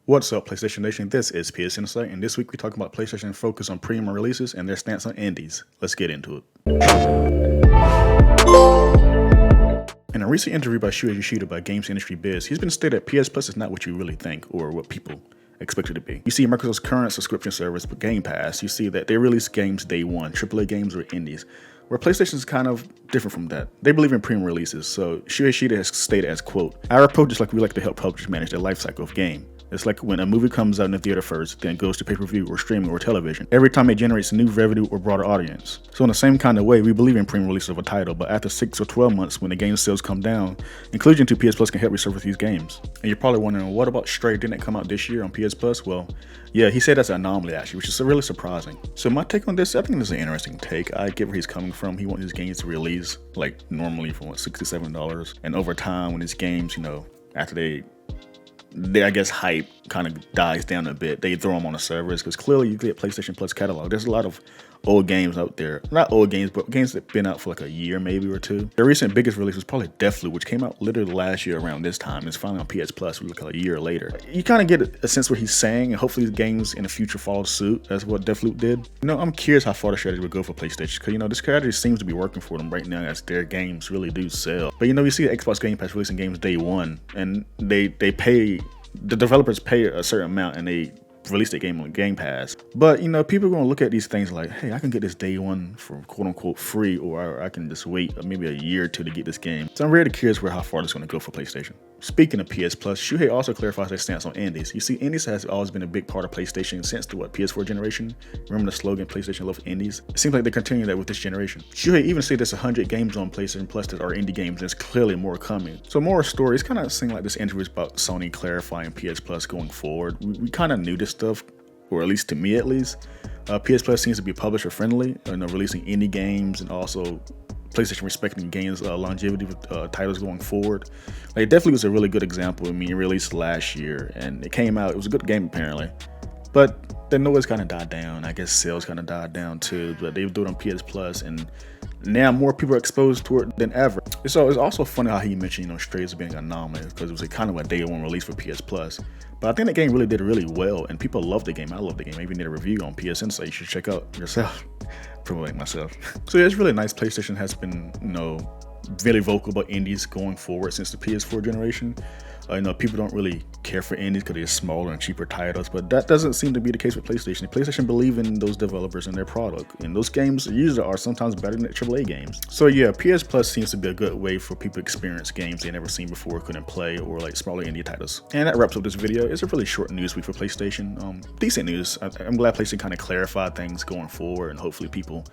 What's up, PlayStation Nation? This is PS Insight, and this week we're talking about PlayStation's focus on premium releases and their stance on indies. Let's get into it. In a recent interview by Shuhei Yoshida by Games Industry Biz, he's been stated that PS Plus is not what you really think or what people expect it to be. You see Microsoft's current subscription service, Game Pass, you see that they release games day one, AAA games or indies, where PlayStation is kind of different from that. They believe in premium releases, so Shuhei Yoshida has stated as, quote, "Our approach is like we like to help publishers manage their life cycle of game. It's like when a movie comes out in the theater first, then goes to pay-per-view or streaming or television. Every time it generates new revenue or broader audience. So in the same kind of way, we believe in premium release of a title, but after 6 or 12 months when the game sales come down, inclusion to PS Plus can help resurface these games." And you're probably wondering, what about Stray? Didn't it come out this year on PS Plus? Well, yeah, he said that's an anomaly actually, which is really surprising. So my take on this, I think this is an interesting take. I get where he's coming from. He wants his games to release like normally for $67. And over time when his games, after they I guess hype kind of dies down a bit, they throw them on the servers, because clearly you get PlayStation Plus catalog. There's a lot of old games out there, not old games, but games that have been out for like a year maybe or two. The recent biggest release was probably Deathloop, which came out literally last year around this time. It's finally on PS Plus, we look like a year later. You kind of get a sense what he's saying, and hopefully games in the future follow suit. That's what Deathloop did. I'm curious how far the strategy would go for PlayStation, because this strategy seems to be working for them right now, as their games really do sell. But you see the Xbox Game Pass releasing games day one, and the developers pay a certain amount and they release the game on Game Pass. But people are going to look at these things like, hey, I can get this day one for quote unquote free, or I can just wait maybe a year or two to get this game. So I'm really curious how far this is going to go for PlayStation. Speaking of PS Plus, Shuhei also clarifies their stance on indies. You see, indies has always been a big part of PlayStation since the PS4 generation. Remember the slogan, PlayStation loves indies? It seems like they're continuing that with this generation. Shuhei even said there's 100 games on PlayStation Plus that are indie games, and there's clearly more coming. So more story, it's kind of seeing like this interview is about Sony clarifying PS Plus going forward. We kind of knew this stuff, or at least to me at least. PS Plus seems to be publisher friendly, releasing indie games, and also PlayStation respecting games longevity with titles going forward. Like, it definitely was a really good example. It released last year and it came out. It was a good game apparently, but the noise kind of died down. I guess sales kind of died down too. But they do it on PS Plus, and now more people are exposed to it than ever. So it's also funny how he mentioned Stray as being an anomaly, because it was kind of a day one release for PS Plus. But I think the game really did really well, and people love the game. I love the game. I even did a review on PS Insight. You should check out yourself. Promoting myself. So yeah, it's really nice. PlayStation has been, very vocal about indies going forward since the PS4 generation. People don't really care for indies because they're smaller and cheaper titles, but that doesn't seem to be the case with PlayStation. PlayStation believe in those developers and their product, and those games usually are sometimes better than AAA games. So yeah, PS Plus seems to be a good way for people to experience games they never seen before, couldn't play, or like smaller indie titles. And that wraps up this video. It's a really short news week for PlayStation. Decent news. I'm glad PlayStation kind of clarified things going forward, and hopefully people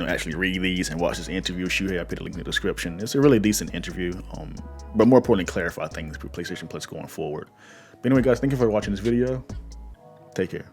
actually read these and watch this interview. Shuhei, I put a link in the description. It's a really decent interview, but more importantly, clarify things for PlayStation Plus going forward. But anyway, guys, thank you for watching this video. Take care.